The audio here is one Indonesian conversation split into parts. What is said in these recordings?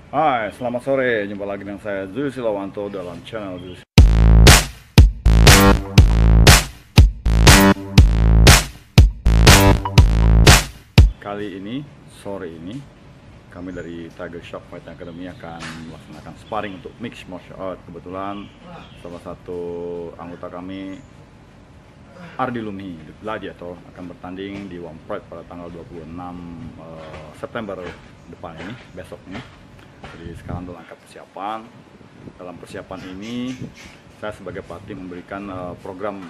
Hai, selamat sore. Jumpa lagi dengan saya Zul Silawanto dalam channel Zul. Kali ini, sore ini, kami dari Tiger Shop Fighting Academy akan melaksanakan sparring untuk mixed martial art. Kebetulan salah satu anggota kami, Ardi Lumi Gladiator, akan bertanding di One Pride pada tanggal 26 September depan ini, besok ini. Jadi sekarang dalam angka persiapan. Dalam persiapan ini saya sebagai pelatih memberikan program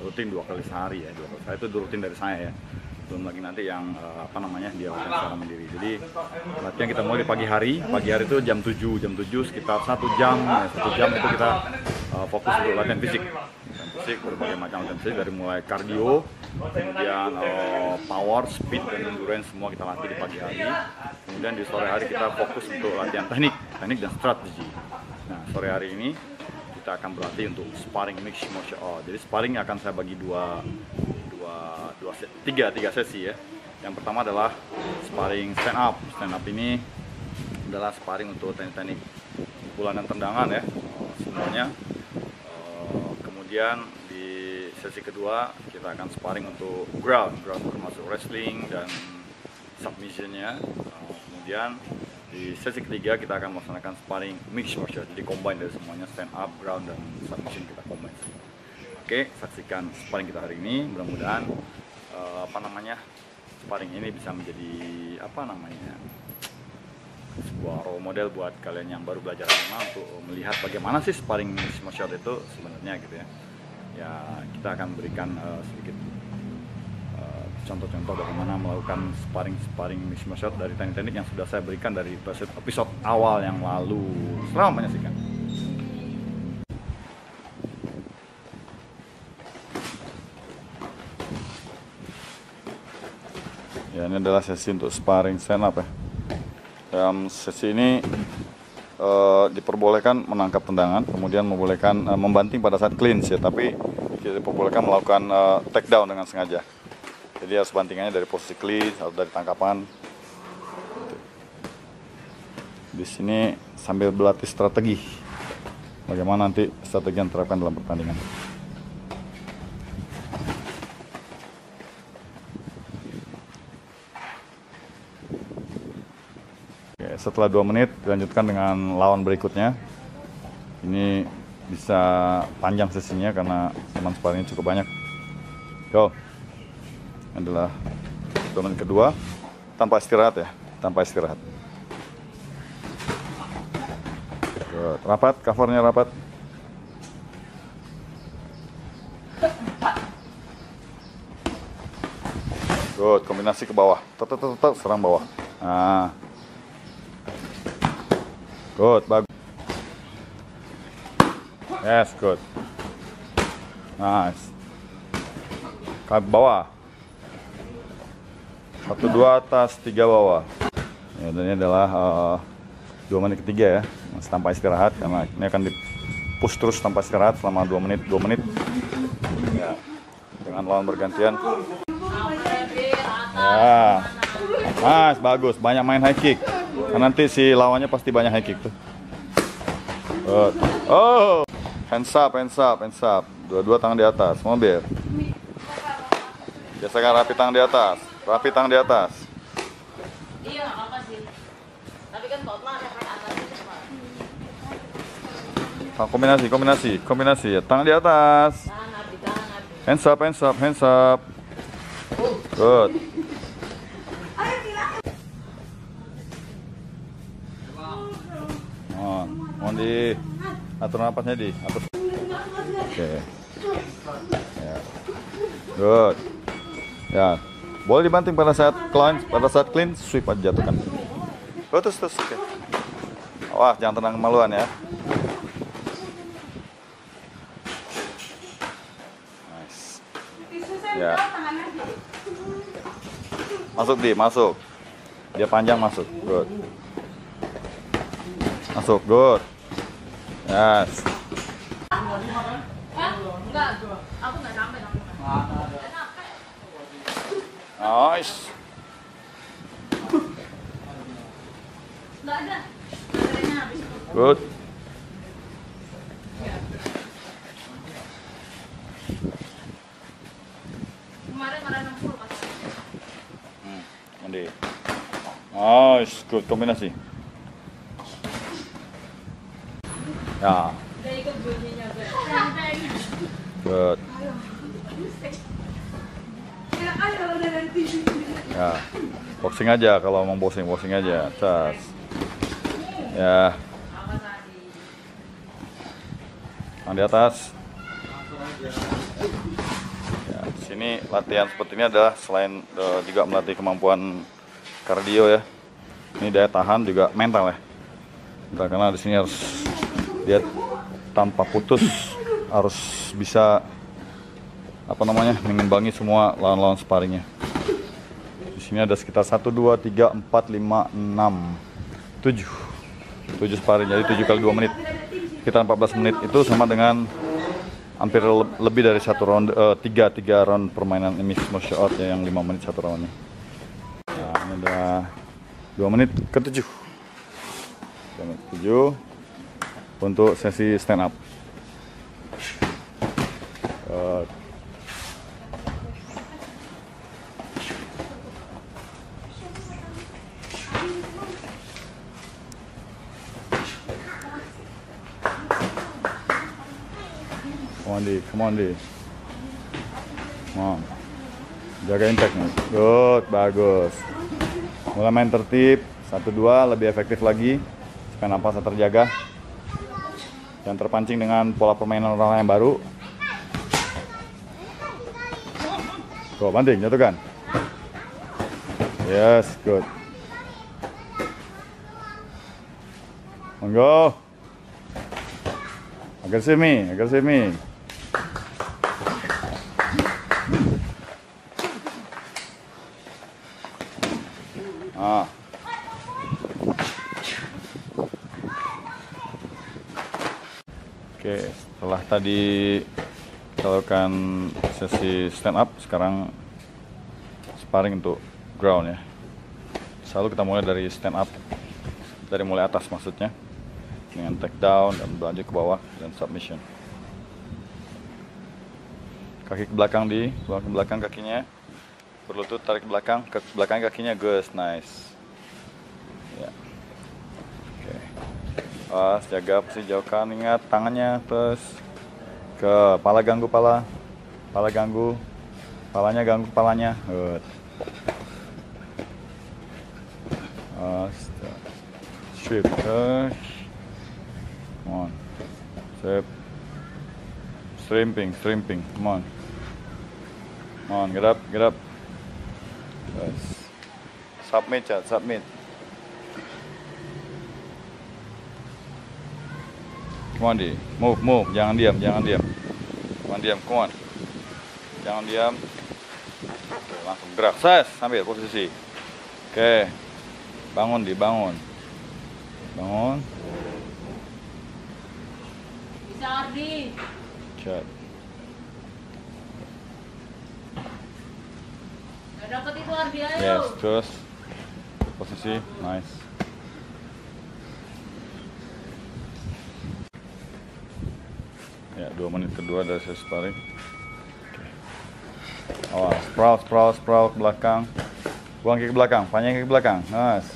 rutin 2 kali sehari ya. 2 kali sehari itu rutin dari saya ya. Belum lagi nanti yang dia latihan secara mandiri. Jadi latihan kita mulai di pagi hari. Pagi hari itu jam 7 sekitar 1 jam ya, 1 jam itu kita fokus untuk latihan fisik. Latihan fisik berbagai macam latihan fisik, dari mulai kardio, kemudian power, speed, dan endurance semua kita latih di pagi hari. Kemudian di sore hari kita fokus untuk latihan teknik dan strategi. Nah, sore hari ini kita akan berlatih untuk sparring mixed martial art. Jadi sparring akan saya bagi tiga sesi ya. Yang pertama adalah sparring stand up. Stand up ini adalah sparring untuk teknik-teknik pukulan dan tendangan ya, semuanya. Kemudian di sesi kedua kita akan sparring untuk ground termasuk wrestling dan submissionnya. Kemudian di sesi ketiga kita akan melaksanakan sparring mixed martial, jadi combine dari semuanya, stand up, ground, dan submission kita combine. Oke, saksikan sparring kita hari ini. Mudah-mudahan sparring ini bisa menjadi sebuah role model buat kalian yang baru belajar MMA untuk melihat bagaimana sih sparring mixed martial itu sebenarnya gitu ya. Ya, kita akan berikan sedikit contoh-contoh bagaimana melakukan sparring mixed martial art dari teknik-teknik yang sudah saya berikan dari episode awal yang lalu. Selamat menyaksikan. Ya, ini adalah sesi untuk sparring stand up ya. Dalam sesi ini diperbolehkan menangkap tendangan, kemudian membolehkan membanting pada saat clinch ya, tapi tidak diperbolehkan melakukan takedown dengan sengaja. Jadi harus bantingannya dari posisi clinch atau dari tangkapan. Di sini sambil berlatih strategi, bagaimana nanti strategi yang diterapkan dalam pertandingan. Oke, setelah 2 menit dilanjutkan dengan lawan berikutnya. Ini bisa panjang sesinya karena teman sparringnya cukup banyak. Go. Adalah 2 menit kedua tanpa istirahat ya, tanpa istirahat. Good. Rapat, covernya rapat. Good, kombinasi ke bawah, tetap serang bawah. Nah, good, bagus. Yes, good. Nice. Ke bawah. 1, 2 atas, 3 bawah. Ya, dan ini adalah 2 menit ketiga ya, masih tanpa istirahat, karena ini akan di-push terus tanpa istirahat selama 2 menit. Ya, dengan lawan bergantian. Ya, nice, bagus, banyak main high kick. Karena nanti si lawannya pasti banyak high kick tuh. Oh, hands up. Dua-dua tangan di atas, mobil. Biasakan rapi tangan di atas. Iya, nggak apa-apa sih. Tapi kan kalau mah efek atasnya cepat. Kombinasi ya. Tangan di atas. Hands up. Good. Mohon di atur napasnya atur. Oke. Ya. Good. Ya. Boleh dibanting pada saat clean, sweep aja jatuhkan. Terus. Oke. Wah, jangan tenang kemaluan ya. Nice. Ya. Masuk. Dia panjang, masuk. Good. Good. Yes. Enggak, aku nggak sampai. Nice. Nggak ada. Good. Kemarin marah 60 pas. Mandi. Nice, good kombinasi. Ya, Udah ikut bunyinya, Bang. good. Ya, boxing aja kalau mau boxing aja. Cas. Ya, Apa tadi? yang di atas. Ya, di sini latihan seperti ini adalah selain juga melatih kemampuan kardio ya. Ini daya tahan juga mental ya. Nah, karena di sini harus dia tanpa putus harus bisa mengimbangi semua lawan-lawan sparringnya. Di sini ada sekitar 1, 2, 3, 4, 5, 6, 7 sparring, jadi 7 kali 2 menit. Sekitar 14 menit itu sama dengan hampir lebih dari 1 round, 3 round permainan mixed martial art ya, yang 5 menit 1 roundnya. Nah, ini ada 2 menit ke-7. 2 menit ke-7 untuk sesi stand up. Come on, Di. Come on. Jaga impact nih. Good, bagus. Mulai main tertib. 1-2, lebih efektif lagi. Supaya napasnya terjaga. Jangan terpancing dengan pola permainan orang yang baru. Go, banting, jatuhkan. Yes, good. Go. Aggressive me. Oke, setelah tadi kita lakukan sesi stand up, sekarang sparring untuk ground ya. Selalu kita mulai dari stand up, dari mulai atas maksudnya, dengan take down dan berlanjut ke bawah dan submission. Kaki ke belakang, di belakang kakinya, berlutut, tarik ke belakang kakinya, good, nice. Ya. Oke. Awas, jaga posisi jauhkan, ingat tangannya terus ke kepala, ganggu palanya ganggu kepalanya, good. Strip, come on, strip, stripping, come on, get up, yes. Submit, chat, submit. Come on, Di, move, jangan diam, come on, jangan diam. Oke, langsung gerak, ses, sambil posisi. Oke, bangun, Di, bangun. Bisa, Ardi. Chat. Gak dapet itu, Ardi, ayo. Yes, terus posisi, nice. Ya, 2 menit kedua dari sesi sparring. Awas, sprawl ke belakang. Buang kaki ke belakang, panjang kaki ke belakang. Nice.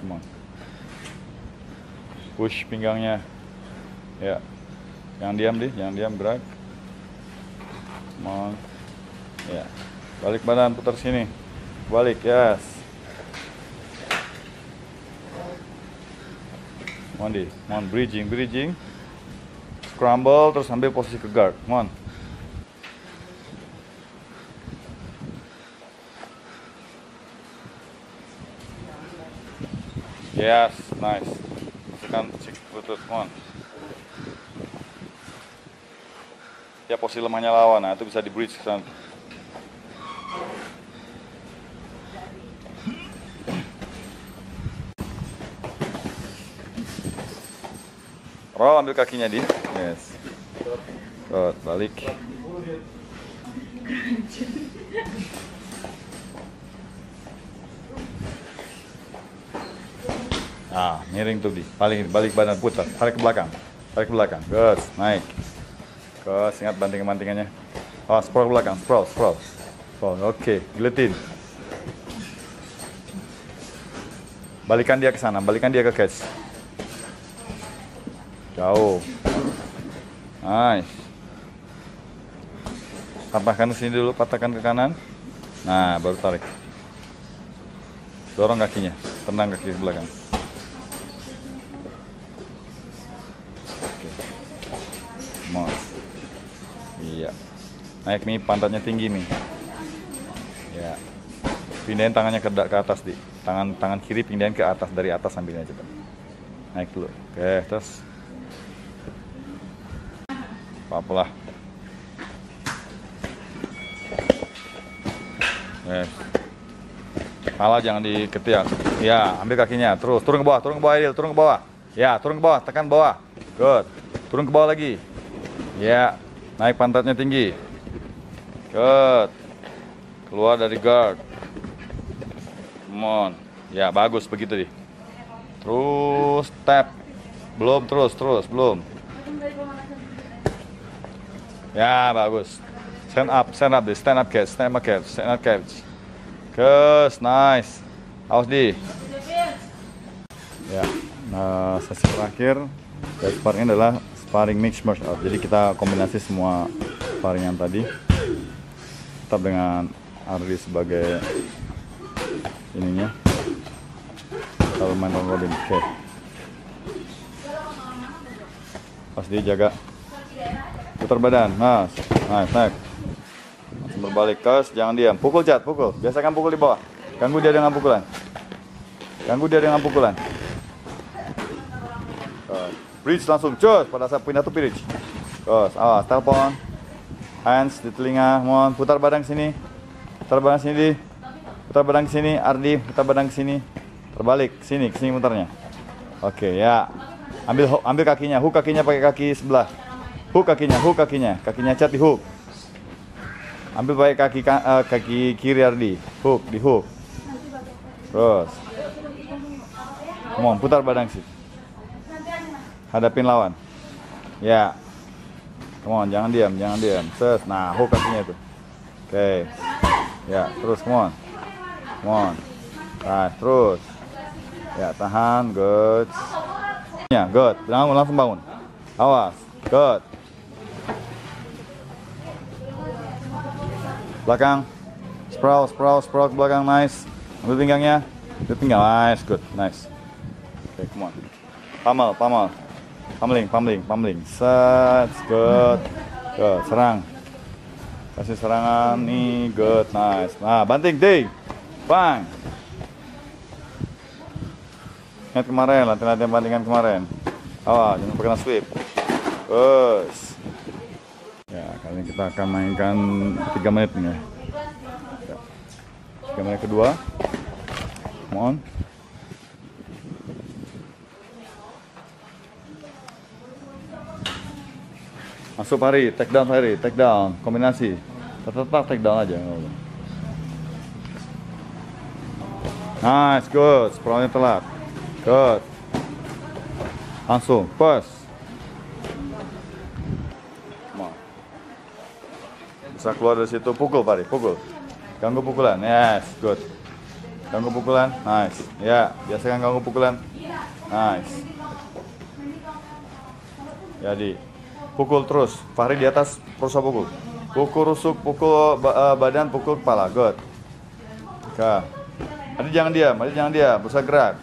Come on. Push pinggangnya. Ya. Jangan diam, gerak. Come on. Ya. Balik badan, putar sini. Balik, yes. Come on, bridging. Scramble, terus ambil posisi ke guard. Come on. Yes, nice. Masukkan cik lutut, come on. Ya, posisi lemahnya lawan, nah itu bisa di bridge ke sana. Roll, ambil kakinya, Di. Yes. Good, balik. Ah, miring tuh di. Balik badan putar. Tarik ke belakang. Tarik ke belakang. Good. Naik. Good. Ingat banting-bantingannya. Oh, sprawl ke belakang. Sprawl. Oke. Giletin. Balikan dia ke sana. Balikan dia ke catch. Jauh. Nice. Patahkan ke sini dulu. Patahkan ke kanan. Nah, baru tarik. Dorong kakinya. Tendang kaki ke belakang. Mau. Iya. Naik nih, pantatnya tinggi nih. Ya. Pindahin tangannya ke atas di. Tangan kiri pindahin ke atas, dari atas ambilnya coba. Naik dulu. Oke, terus. Apa-apalah. Kepala jangan diketiak. Ya, ambil kakinya. Terus turun ke bawah, Aidil, turun ke bawah. Ya, turun ke bawah, tekan bawah. Good. Turun ke bawah lagi. Ya, naik pantatnya tinggi. Good. Keluar dari guard. Come on. Ya, bagus begitu deh. Terus tap. Belum, terus, belum. Ya, bagus. Stand up deh, stand up catch. Good, nice. Awas di. Ya, nah, sesi terakhir dari sparring adalah sparring mixed martial art. Jadi kita kombinasi semua sparring yang tadi, tetap dengan Ardi sebagai ininya. Kita bermain round robin. Oke. Pas dia jaga. Putar badan. Nice, naik. Langsung berbalik, kes, jangan diam. Pukul, Cat, pukul. Biasakan pukul di bawah. Ganggu dia dengan pukulan. Bridge langsung, cus. Pada saat pindah tuh bridge. Cus, awas, telepon. Hands di telinga, mohon. Putar badan sini. Putar badan sini, Ardi. Putar badan ke sini. Terbalik, ke sini mutarnya. Oke, ya. Ambil kakinya, hook kakinya pakai kaki sebelah. Hook kakinya. Kakinya Cat di hook. Ambil pakai kaki kiri Ardi. Di hook. Terus. Come on, putar badan sih. Hadapin lawan. Ya. Come on, jangan diam. Ses. Nah, hook kakinya tuh. Oke. Ya, terus come on. Nah, terus. Ya, tahan, good. Ya, good. Langsung bangun. Awas. Good. Belakang. Sprawl ke belakang, nice. Ambil pinggangnya. Nice, good, nice. Oke, come on. Pamal. Pummeling. Set, good. Good, serang. Kasih serangan nih, good, nice. Nah, banting, ding. Bang. Ingat kemarin, latihan bantingan kemarin. Awas, jangan kena sweep. Ya, kali ini kita akan mainkan 3 menit nih ya. 3 menit kedua. Come on. Masuk Fahri, take down, kombinasi. Tetap take down aja. Nice, good. Sprawlnya telat. Good. Langsung, push. Bisa keluar dari situ, pukul Fahri, pukul. Ganggu pukulan, yes, good. Ganggu pukulan, nice. Ya, biasakan ganggu pukulan, nice. Jadi, pukul terus. Fahri di atas, terus pukul. Pukul rusuk, pukul badan, pukul kepala, good. Oke. Adi jangan diam, berusaha gerak.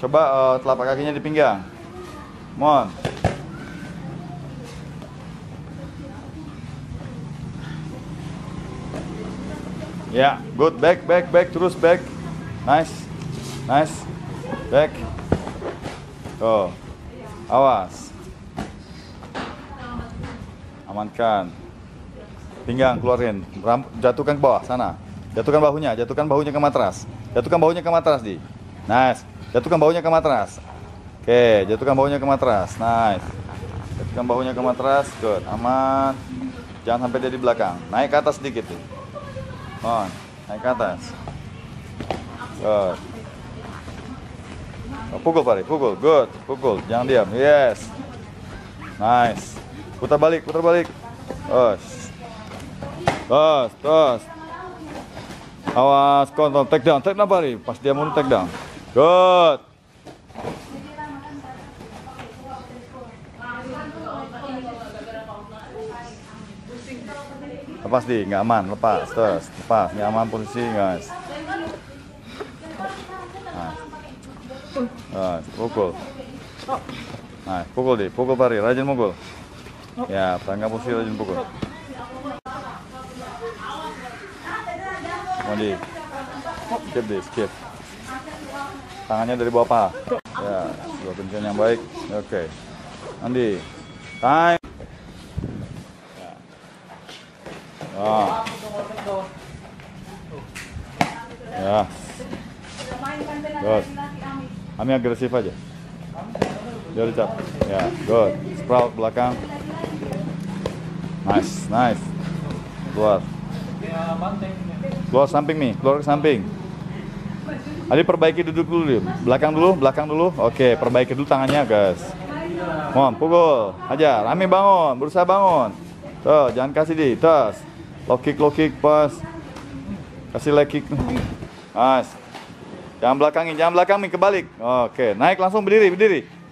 Coba telapak kakinya di pinggang. Come on. Ya, good, back, terus back. Nice. Back. Tuh. Awas. Amankan. Pinggang keluarin. Jatuhkan ke bawah sana. Jatuhkan bahunya ke matras. Di. Nice. Jatuhkan bahunya ke matras. Oke, jatuhkan bahunya ke matras. Nice. Jatuhkan bahunya ke matras. Good. Aman. Jangan sampai dia di belakang. Naik ke atas sedikit tuh. Naik ke atas. Good. Oh, pukul Fahri, pukul. Good, pukul. Jangan diam. Yes. Nice. Putar balik, putar balik. Terus. Terus, terus. Awas, kontrol. Take down Fahri. Pas dia mundur take down. Good. Lepas di, nggak aman, lepas, terus, lepas, nggak aman posisi, guys. Nah, pukul. Nah, pukul di, pukul Fahri, rajin pukul. Ya, tangga posisi rajin pukul. Mau di, skip di, skip. Tangannya dari bawah paha. Ya, dua pencet yang baik. Oke. Andi, time. Ah. Ya. Good. Ami agresif aja. Dia udah ya, good. Sprout belakang. Nice, nice. Keluar. Keluar samping nih, keluar ke samping. Adi perbaiki duduk dulu, belakang dulu. Oke, perbaiki dulu tangannya, guys. Mohon, pukul. Ajar, Ami bangun, berusaha bangun. Tuh, jangan kasih di, tos. Low kick, pas. Kasih leg kick. Nice. Jangan belakangin, kebalik. Oke, naik langsung berdiri.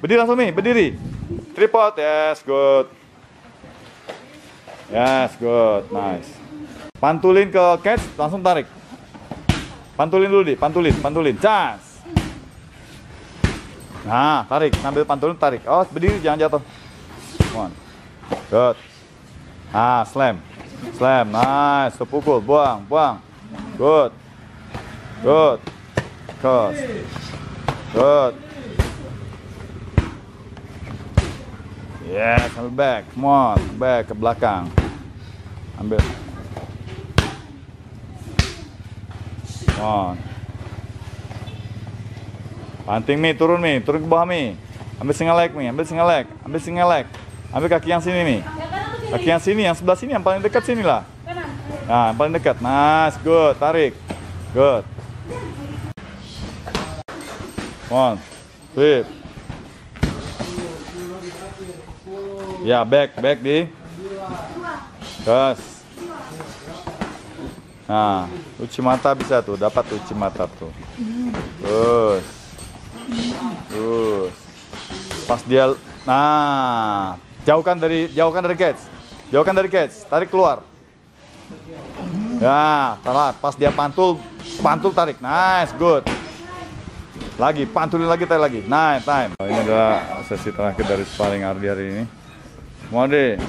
Berdiri langsung nih, berdiri. Tripod, yes, good. Yes, good, nice. Pantulin ke catch, langsung tarik. Pantulin dulu di, pantulin. Chance. Nah, tarik, ngambil pantulin, tarik. Oh, berdiri, jangan jatuh. Come on. Good. Ah, slam, nice. Pukul, buang. Good. Cross. Good. Yes, ambil back. Come on, back ke belakang. Ambil. Come on. Panting turun ke bawah Ambil single leg Ambil kaki yang sini nih. Kaki yang sini, yang sebelah sini, yang paling dekat sini lah. Nah, yang paling dekat. Nice, good. Tarik. Good. Come on. Sweep. Ya, back di. Gas. Nah, uci mata bisa tuh, dapat uci mata tuh. Terus. Pas dia, nah, jauhkan dari catch. Tarik keluar. Ya, tarik. Pas dia pantul tarik. Nice, good. Lagi, pantulin lagi, tarik lagi. Nice, time. Ini adalah sesi terakhir dari sparring Ardi hari ini. Mode,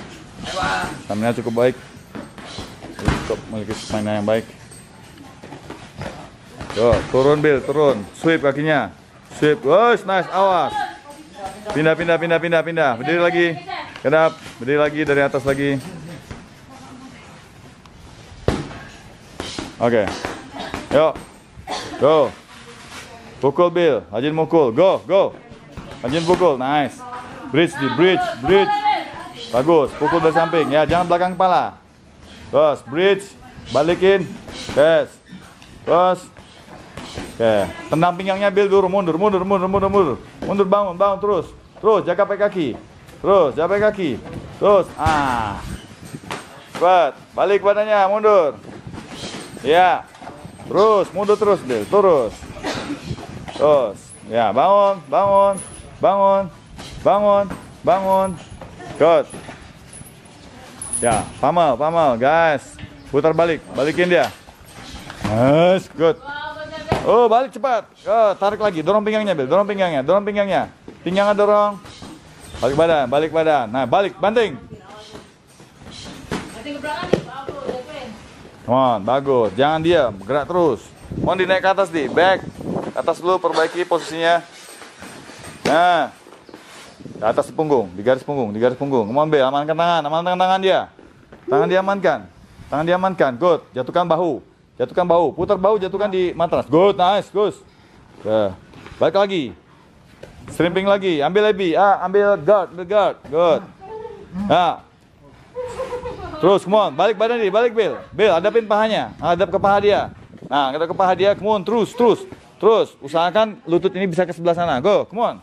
stamina cukup baik. Cukup memiliki stamina yang baik. Yo, turun Bill, turun. Sweep kakinya. Sweep. Nice, awas. Pindah. Berdiri lagi. Kedap, berdiri lagi dari atas lagi. Oke. Yuk. Go. Pukul Bill, rajin mukul. Go. Rajin pukul. Nice. Bridge. Bagus, pukul dari samping. Ya, jangan belakang kepala. Terus, bridge. Balikin. Yes. Terus. Oke, tendang pinggangnya Bill dulu, mundur. Mundur, bangun terus. Jaga pakai kaki. Terus, cepat, balik badannya, mundur. Ya. Terus, mundur terus, Bill. Terus. Ya, bangun. Good. Ya, pamal, guys. Putar balikin dia. Nice, good. Oh, balik cepat. Tarik lagi, dorong pinggangnya, Bill. Dorong pinggangnya. Pinggangnya dorong. Balik badan. Nah, balik, banting. Come on, bagus. Jangan diam, gerak terus. Mohon dinaik ke atas, back. Atas dulu, perbaiki posisinya. Nah. Di atas punggung, di garis punggung. Come on, Bill, amankan tangan dia. Tangan diamankan. Good. Jatuhkan bahu. Putar bahu, jatuhkan di matras. Good, nice, Gus. Balik lagi. Stripping lagi. Ambil lebih. Ambil guard. Good. Nah. Terus, come on. Balik badan dia. Balik, Bill. Bill, hadapin pahanya. Hadap ke paha dia. Nah, hadap ke paha dia. Come on, terus. Terus, usahakan lutut ini bisa ke sebelah sana. Go, come on.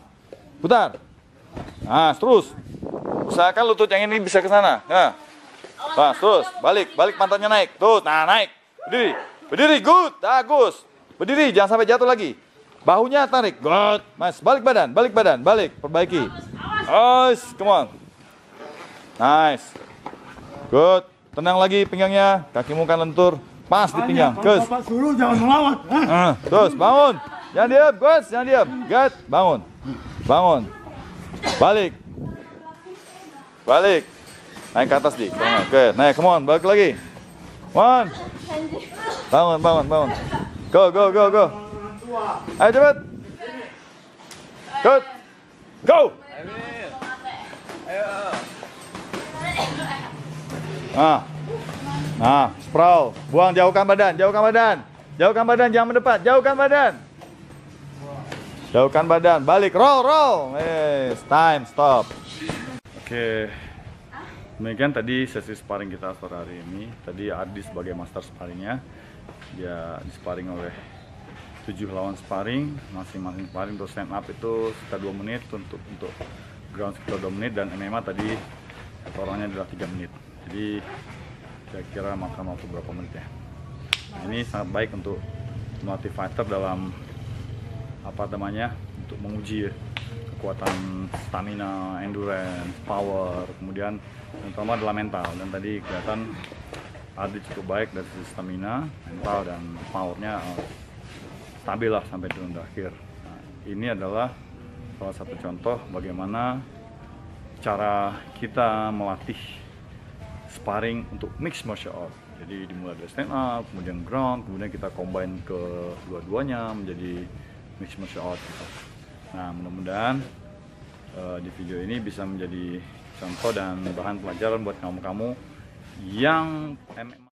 Putar. Nah, terus. Usahakan lutut yang ini bisa ke sana. Nah. Pas, terus. Balik pantatnya naik. Tuh, nah naik. Berdiri, good. Bagus. Berdiri, jangan sampai jatuh lagi. Bahunya tarik. Good. Mas, balik badan. Perbaiki. Come on. Nice. Good. Tenang lagi pinggangnya. Kakimu kan lentur. Pas di pinggang. Gus. Bapak suruh jangan melawan. Terus bangun. Jangan diam, Gus. Jangan diam. Good. Bangun. Balik. Naik ke atas, Dik. Oke, naik. Come on. Balik lagi. Come on. Bangun. Go. Ayo cepat. Good. Go. Nah, sprawl. Buang, jauhkan badan, jangan mendepat, jauhkan badan. Balik, roll. Time, stop. Oke. Demikian tadi sesi sparring kita sore hari ini. Tadi Ardi sebagai master sparringnya. Dia disparring oleh 7 lawan sparring. Masing-masing sparring untuk stand up itu sekitar 2 menit, untuk ground sekitar 2 menit, dan MMA tadi orangnya adalah 3 menit. Jadi kira-kira makan waktu berapa menit ya. Nah, ini sangat baik untuk melatih fighter dalam untuk menguji kekuatan stamina, endurance, power, kemudian terutama adalah mental. Dan tadi kelihatan Ardi cukup baik dari sisi stamina, mental, dan powernya stabil lah sampai di ronde akhir. Nah, ini adalah salah satu contoh bagaimana cara kita melatih sparring untuk mixed martial art. Jadi dimulai dari stand up, kemudian ground, kemudian kita combine ke dua-duanya menjadi mixed martial art gitu. Nah, mudah-mudahan di video ini bisa menjadi contoh dan bahan pelajaran buat kamu-kamu yang MMA